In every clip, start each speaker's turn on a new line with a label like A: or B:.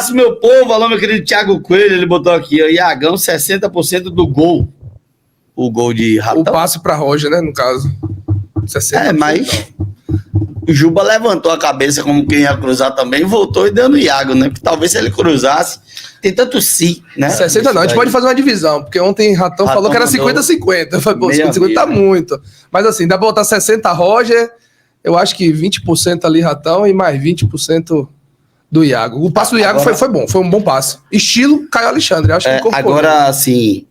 A: abraço, meu povo. Alô, meu querido Thiago Coelho. Ele botou aqui, ó, Iagão, 60% do gol. O gol de Ratão.
B: O passe pra Roger, né, no caso. 60%.
A: Mas o Juba levantou a cabeça como quem ia cruzar também, voltou e deu no Iago, né? Porque talvez se ele cruzasse, tem tanto sim, né?
B: 60 não, a gente pode fazer uma divisão, porque ontem Ratão falou que era 50-50. Eu falei, pô, 50-50 tá muito. Mas assim, dá pra botar 60 Roger, eu acho que 20% ali Ratão e mais 20% do Iago. O passe do Iago agora, foi bom, foi um bom passe. Estilo Caio Alexandre, acho que
A: agora, assim...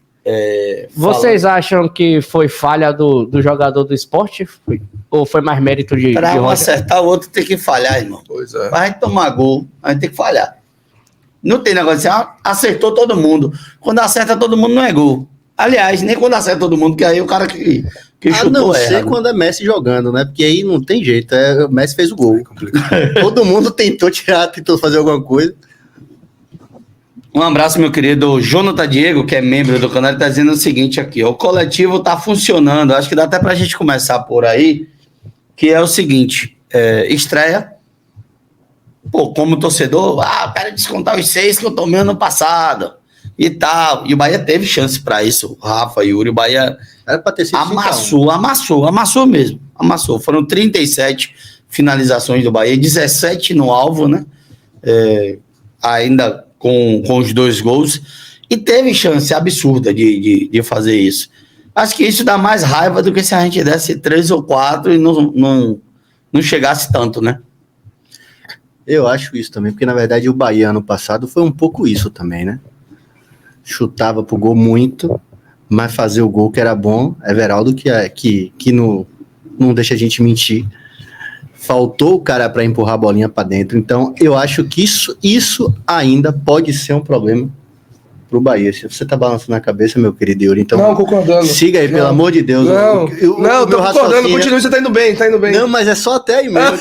C: Vocês acham que foi falha do jogador do esporte? Ou foi mais mérito de
A: Pra um
C: Roger?
A: acertar, o outro tem que falhar, irmão.
B: Pois é.
A: Pra gente tomar gol, a gente tem que falhar. Não tem negócio de acertou todo mundo. Quando acerta todo mundo, não é gol. Aliás, nem quando acerta todo mundo, que aí o cara que chutou
D: não sei quando é Messi jogando, né? Porque aí não tem jeito. O Messi fez o gol. Todo mundo tentou fazer alguma coisa.
A: Um abraço, meu querido Jonathan Diego, que é membro do canal, ele tá dizendo o seguinte aqui, ó, o coletivo tá funcionando, acho que dá até pra gente começar por aí, que é o seguinte, estreia, pô, como torcedor, quero descontar os 6 que eu tomei ano passado, e tal, e o Bahia teve chance pra isso, o Rafa, Yuri, o Bahia
D: era pra ter sido
A: amassou mesmo, foram 37 finalizações do Bahia, 17 no alvo, né, ainda com os 2 gols, e teve chance absurda de fazer isso. Acho que isso dá mais raiva do que se a gente desse 3 ou 4 e não chegasse tanto, né?
D: Eu acho isso também, porque na verdade o Bahia ano passado foi um pouco isso também, né? Chutava pro gol muito, mas fazer o gol que era bom, Everaldo que não deixa a gente mentir, faltou o cara para empurrar a bolinha para dentro. Então, eu acho que isso ainda pode ser um problema pro Bahia. Se você tá balançando a cabeça, meu querido Yuri, então...
B: Não, concordando.
D: Siga aí, pelo amor de Deus.
B: Não, tô concordando, continue, você tá indo bem, Não,
D: mas é só até aí mesmo.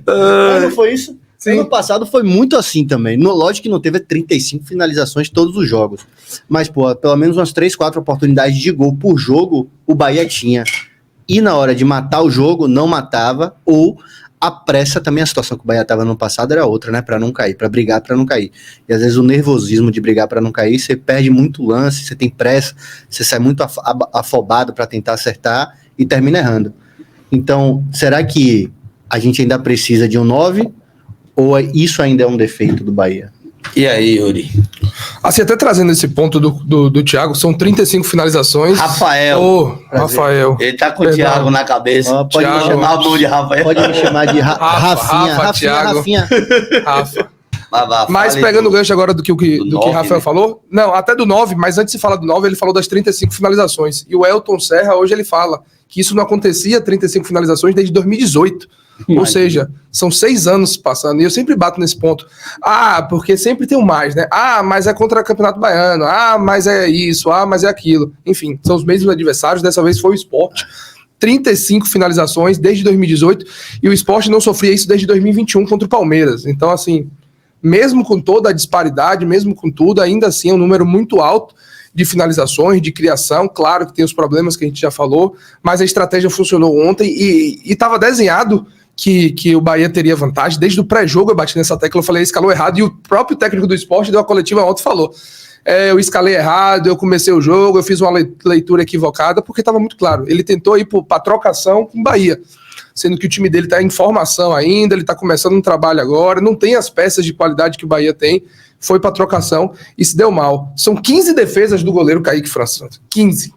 D: Mas não foi isso? Sim. Ano passado foi muito assim também. Lógico que não teve 35 finalizações todos os jogos. Mas, pô, pelo menos umas 3, 4 oportunidades de gol por jogo o Bahia tinha. E na hora de matar o jogo, não matava. Ou a pressa também, a situação que o Bahia estava no passado era outra, né? Para não cair, para brigar para não cair. E às vezes o nervosismo de brigar para não cair, você perde muito lance, você tem pressa, você sai muito afobado para tentar acertar e termina errando. Então, será que a gente ainda precisa de um 9? Ou isso ainda é um defeito do Bahia?
A: E aí, Yuri?
B: Assim, até trazendo esse ponto do Thiago, são 35 finalizações.
A: Rafael.
B: Rafael.
A: Ele tá com o Thiago na cabeça.
D: Pode me chamar de Rafael. Pode me chamar de Rafinha.
B: Rafa. Mas pegando o gancho agora do que Rafael, né, falou, não, até do 9, mas antes de falar do 9, ele falou das 35 finalizações. E o Elton Serra, hoje ele fala que isso não acontecia, 35 finalizações, desde 2018. Ou seja, são 6 anos passando, e eu sempre bato nesse ponto. Porque sempre tem um mais, né? Mas é contra o Campeonato Baiano. Mas é isso. Mas é aquilo. Enfim, são os mesmos adversários, dessa vez foi o Sport. 35 finalizações desde 2018, e o Sport não sofria isso desde 2021 contra o Palmeiras. Então, assim, mesmo com toda a disparidade, mesmo com tudo, ainda assim é um número muito alto de finalizações, de criação. Claro que tem os problemas que a gente já falou, mas a estratégia funcionou ontem e estava desenhado que o Bahia teria vantagem. Desde o pré-jogo eu bati nessa tecla, eu falei, escalou errado, e o próprio técnico do Sport deu a coletiva ontem e falou, eu escalei errado, eu comecei o jogo, eu fiz uma leitura equivocada, porque estava muito claro, ele tentou ir para trocação com o Bahia, sendo que o time dele está em formação ainda, ele está começando um trabalho agora, não tem as peças de qualidade que o Bahia tem, foi para trocação e se deu mal. São 15 defesas do goleiro Kaique França. 15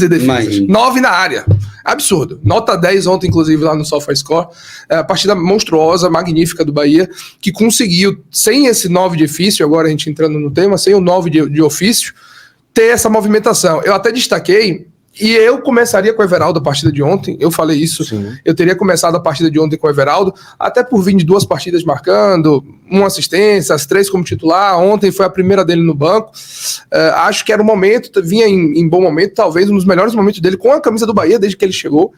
B: defesas. Imagina. 9 na área. Absurdo. Nota 10 ontem, inclusive, lá no SofaScore. A partida monstruosa, magnífica do Bahia, que conseguiu, sem esse 9 de ofício, agora a gente entrando no tema, sem o 9 de ofício, ter essa movimentação. Eu até destaquei, e eu começaria com o Everaldo a partida de ontem, eu falei isso, sim. Eu teria começado a partida de ontem com o Everaldo, até por vir de 2 partidas marcando, 1 assistência, as 3 como titular, ontem foi a primeira dele no banco, acho que era o momento, vinha em bom momento, talvez um dos melhores momentos dele com a camisa do Bahia desde que ele chegou,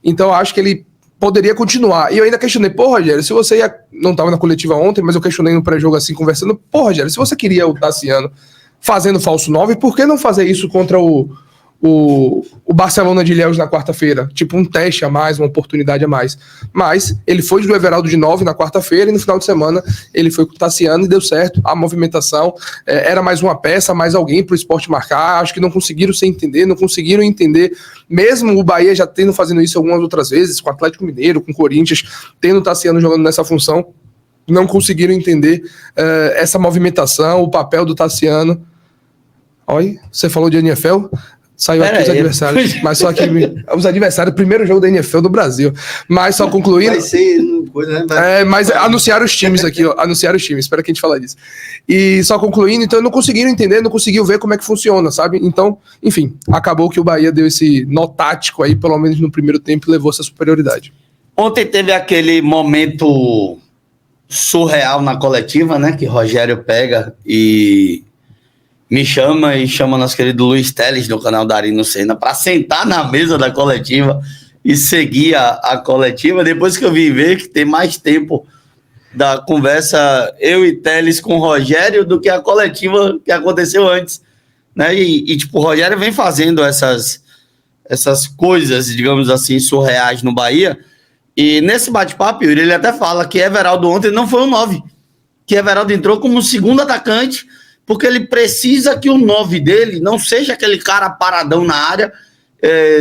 B: então acho que ele poderia continuar, e eu ainda questionei, Rogério, se você não estava na coletiva ontem, mas eu questionei no pré-jogo assim, conversando, Rogério, se você queria o Tassiano fazendo falso 9, por que não fazer isso contra o o Barcelona de Ilhéus na quarta-feira, tipo um teste a mais, uma oportunidade a mais. Mas ele foi do Everaldo de 9 na quarta-feira e no final de semana ele foi com o Tassiano e deu certo. A movimentação era mais uma peça, mais alguém para o Sport marcar. Acho que não conseguiram se entender, não conseguiram entender, mesmo o Bahia já fazendo isso algumas outras vezes, com o Atlético Mineiro, com o Corinthians, tendo o Tassiano jogando nessa função, não conseguiram entender essa movimentação, o papel do Tassiano. Olha, você falou de NFL? Saiu aqui os adversários, mas só que os adversários, primeiro jogo da NFL do Brasil. Mas só concluindo. Vai ser coisa, né? Mas anunciaram os times aqui, ó. Anunciaram os times, espera que a gente fale disso. E só concluindo, então não conseguiram entender, não conseguiu ver como é que funciona, sabe? Então, enfim, acabou que o Bahia deu esse nó tático aí, pelo menos no primeiro tempo, e levou essa superioridade.
A: Ontem teve aquele momento surreal na coletiva, né? Que Rogério pega e me chama e chama nosso querido Luiz Teles do canal Darino Senna para sentar na mesa da coletiva e seguir a coletiva. Depois que eu vim ver que tem mais tempo da conversa eu e Teles com o Rogério do que a coletiva que aconteceu antes, né? E tipo, o Rogério vem fazendo essas coisas, digamos assim, surreais no Bahia. E nesse bate-papo, ele até fala que Everaldo ontem não foi um 9, que Everaldo entrou como segundo atacante, porque ele precisa que o 9 dele não seja aquele cara paradão na área.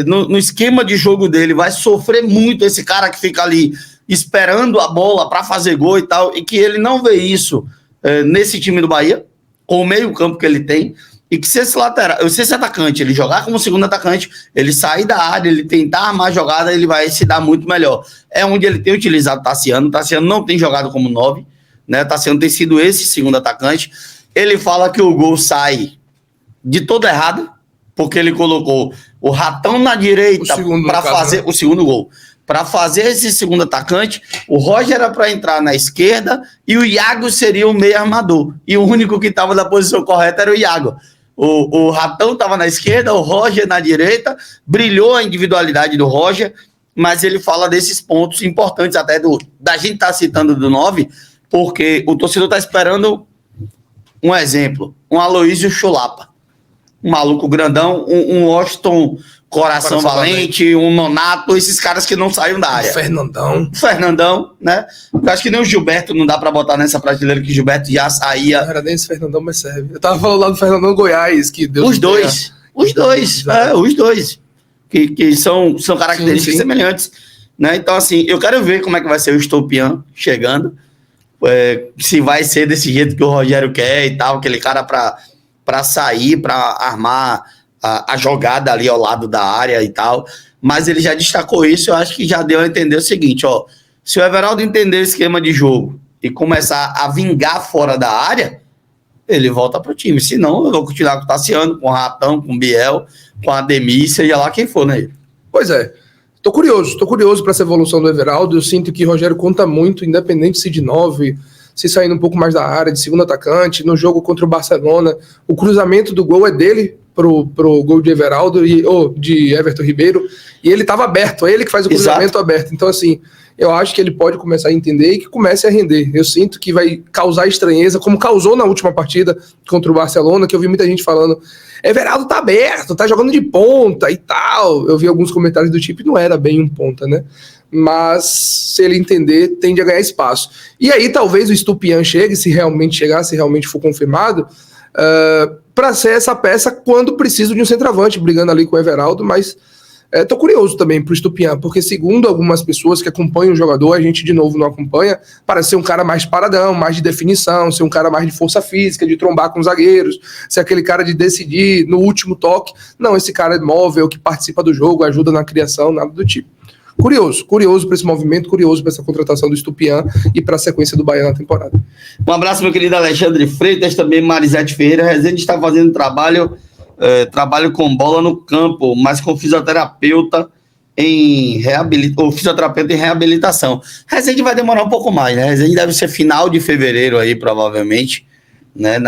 A: No esquema de jogo dele vai sofrer muito esse cara que fica ali esperando a bola para fazer gol e tal, e que ele não vê isso nesse time do Bahia, com o meio campo que ele tem, e que se esse atacante ele jogar como segundo atacante, ele sair da área, ele tentar armar a jogada, ele vai se dar muito melhor. É onde ele tem utilizado o Tassiano não tem jogado como 9, né? Tassiano tem sido esse segundo atacante. Ele fala que o gol sai de todo errado, porque ele colocou o Ratão na direita para fazer o segundo gol. Para fazer esse segundo atacante, o Roger era para entrar na esquerda e o Iago seria o meio armador. E o único que estava na posição correta era o Iago. O Ratão estava na esquerda, o Roger na direita, brilhou a individualidade do Roger, mas ele fala desses pontos importantes até da gente estar citando do 9, porque o torcedor está esperando um exemplo, um Aloísio Chulapa, um maluco grandão, um Washington Coração Valente, um Nonato, esses caras que não saíram da área. Fernandão, né? Eu acho que nem o Gilberto não dá pra botar nessa prateleira, que o Gilberto já saía.
B: Não era nem esse Fernandão, mas serve. Eu tava falando lá do Fernandão Goiás, que Deus
A: Os dois, que são características semelhantes, né? Então, assim, eu quero ver como é que vai ser o Estupian chegando, se vai ser desse jeito que o Rogério quer e tal, aquele cara pra sair, pra armar a jogada ali ao lado da área e tal, mas ele já destacou isso. Eu acho que já deu a entender o seguinte, ó, se o Everaldo entender o esquema de jogo e começar a vingar fora da área, ele volta pro time, senão eu vou continuar com o Tassiano, com o Ratão, com o Biel, com a Ademir, seja lá quem for, né?
B: Pois é, tô curioso para essa evolução do Everaldo. Eu sinto que o Rogério conta muito, independente se de 9, se saindo um pouco mais da área, de segundo atacante. No jogo contra o Barcelona, o cruzamento do gol é dele pro gol de Everaldo, ou de Everton Ribeiro, e ele estava aberto, é ele que faz o cruzamento aberto. Então, assim, eu acho que ele pode começar a entender e que comece a render. Eu sinto que vai causar estranheza, como causou na última partida contra o Barcelona, que eu vi muita gente falando, Everaldo tá aberto, tá jogando de ponta e tal. Eu vi alguns comentários do tipo, não era bem um ponta, né? Mas se ele entender, tende a ganhar espaço. E aí talvez o Estupian chegue, se realmente chegar, se realmente for confirmado, para ser essa peça quando preciso de um centroavante, brigando ali com o Everaldo. Mas tô curioso também pro Estupian, porque segundo algumas pessoas que acompanham o jogador, a gente de novo não acompanha, parece ser um cara mais paradão, mais de definição, ser um cara mais de força física, de trombar com os zagueiros, ser aquele cara de decidir no último toque. Não, esse cara é móvel, que participa do jogo, ajuda na criação, nada do tipo. Curioso para esse movimento, curioso para essa contratação do Estupian e para a sequência do Bahia na temporada.
A: Um abraço, meu querido Alexandre Freitas, também Marisete Ferreira. Rezende está fazendo trabalho com bola no campo, mas com fisioterapeuta em reabilitação. Rezende vai demorar um pouco mais, né? Rezende deve ser final de fevereiro aí, provavelmente, né?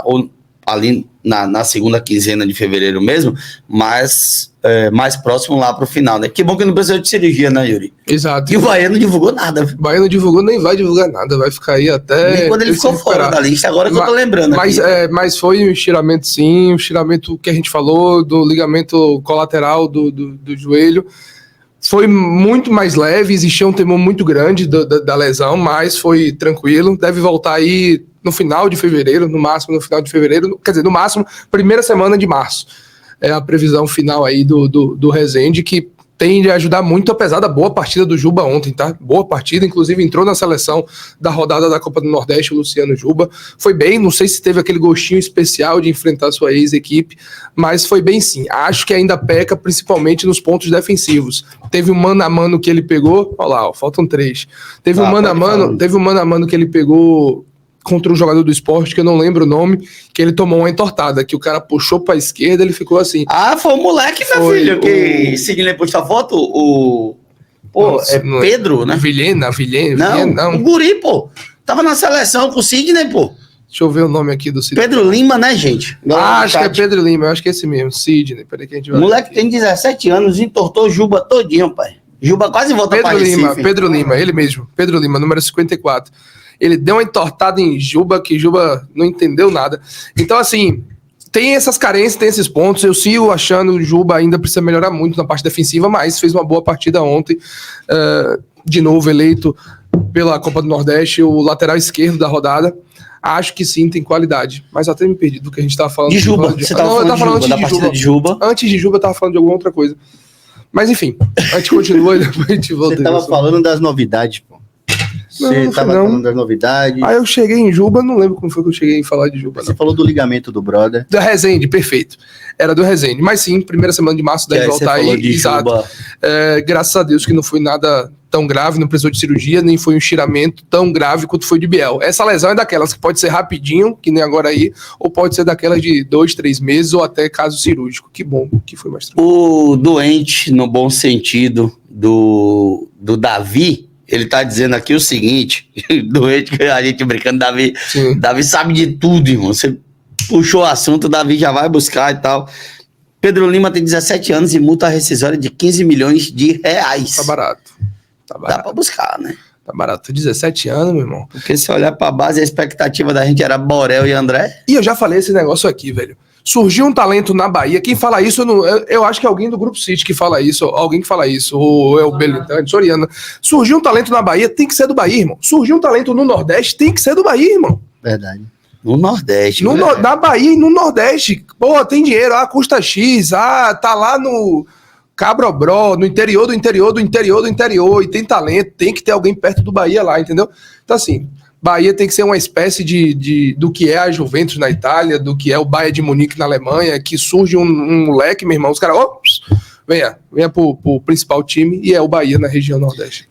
A: Ou ali na segunda quinzena de fevereiro mesmo, mas mais próximo lá pro final, né? Que bom que não precisou de cirurgia, né, Yuri?
B: Exato.
A: E o Bahia não divulgou nada.
B: O Bahia não divulgou, nem vai divulgar nada, vai ficar aí até...
A: Nem quando ele ficou fora da lista, agora que eu tô lembrando
B: mas foi um estiramento sim, um estiramento que a gente falou, do ligamento colateral do joelho. Foi muito mais leve, existia um temor muito grande da lesão, mas foi tranquilo. Deve voltar aí no final de fevereiro, no máximo no final de fevereiro, quer dizer, no máximo, primeira semana de março. É a previsão final aí do Rezende, que tende a ajudar muito, apesar da boa partida do Juba ontem, tá? Boa partida, inclusive entrou na seleção da rodada da Copa do Nordeste, o Luciano Juba. Foi bem, não sei se teve aquele gostinho especial de enfrentar sua ex-equipe, mas foi bem sim. Acho que ainda peca, principalmente nos pontos defensivos. Teve um mano a mano que ele pegou, olha lá, faltam 3. Teve um mano a mano que ele pegou contra um jogador do Sport, que eu não lembro o nome, que ele tomou uma entortada, que o cara puxou pra esquerda, ele ficou assim.
A: Ah, foi o moleque, meu filho, que Sidney postou a foto, Pedro, né?
B: Vilhena,
A: não. O guri, pô. Tava na seleção com o Sidney, pô.
B: Deixa eu ver o nome aqui do Sidney.
A: Pedro Lima, né, gente?
B: Acho que é Pedro Lima, eu acho que é esse mesmo, Sidney. Peraí que a gente vai.
A: O moleque tem 17 anos, entortou o Juba todinho, pai. Juba quase voltou pra Recife.
B: Pedro Lima, ele mesmo. Pedro Lima, número 54. Ele deu uma entortada em Juba, que Juba não entendeu nada. Então, assim, tem essas carências, tem esses pontos. Eu sigo achando que o Juba ainda precisa melhorar muito na parte defensiva, mas fez uma boa partida ontem. De novo, eleito pela Copa do Nordeste, o lateral esquerdo da rodada. Acho que sim, tem qualidade. Mas até me perdi do que a gente estava falando.
A: De Juba. Você estava falando da partida de Juba.
B: Antes de Juba, eu estava falando de alguma outra coisa. Mas, enfim, a gente continua e depois a gente volta.
D: Você estava falando das novidades, pô. Você estava falando das novidades.
B: Aí eu cheguei em Juba, não lembro como foi que eu cheguei em falar de Juba.
D: Você falou do ligamento do brother.
B: Da Rezende, perfeito. Era do Rezende. Mas sim, primeira semana de março deve voltar aí. Exato. Graças a Deus que não foi nada tão grave, não precisou de cirurgia, nem foi um estiramento tão grave quanto foi de Biel. Essa lesão é daquelas que pode ser rapidinho, que nem agora aí, ou pode ser daquelas de 2, 3 meses, ou até caso cirúrgico. Que bom que foi mais tranquilo.
A: O doente, no bom sentido, do Davi, ele tá dizendo aqui o seguinte, doente, a gente brincando, Davi sabe de tudo, irmão. Você puxou o assunto, o Davi já vai buscar e tal. Pedro Lima tem 17 anos e multa rescisória de 15 milhões de reais.
B: Tá barato.
A: Dá pra buscar, né?
B: Tá barato. 17 anos, meu irmão.
A: Porque se olhar pra base, a expectativa da gente era Borel e André.
B: E eu já falei esse negócio aqui, velho. Surgiu um talento na Bahia. Quem fala isso, eu acho que é alguém do Grupo City que fala isso, alguém que fala isso, ou é o Belintani, Soriano. Surgiu um talento na Bahia, tem que ser do Bahia, irmão. Surgiu um talento no Nordeste, tem que ser do Bahia, irmão.
D: Verdade.
A: No Nordeste.
B: Na Bahia e no Nordeste. Pô, tem dinheiro, custa X, tá lá no Cabrobró, no interior do interior do interior do interior, e tem talento, tem que ter alguém perto do Bahia lá, entendeu? Então, assim, Bahia tem que ser uma espécie do que é a Juventus na Itália, do que é o Bayern de Munique na Alemanha, que surge um moleque, meu irmão, os caras, venha pro principal time, e é o Bahia na região Nordeste.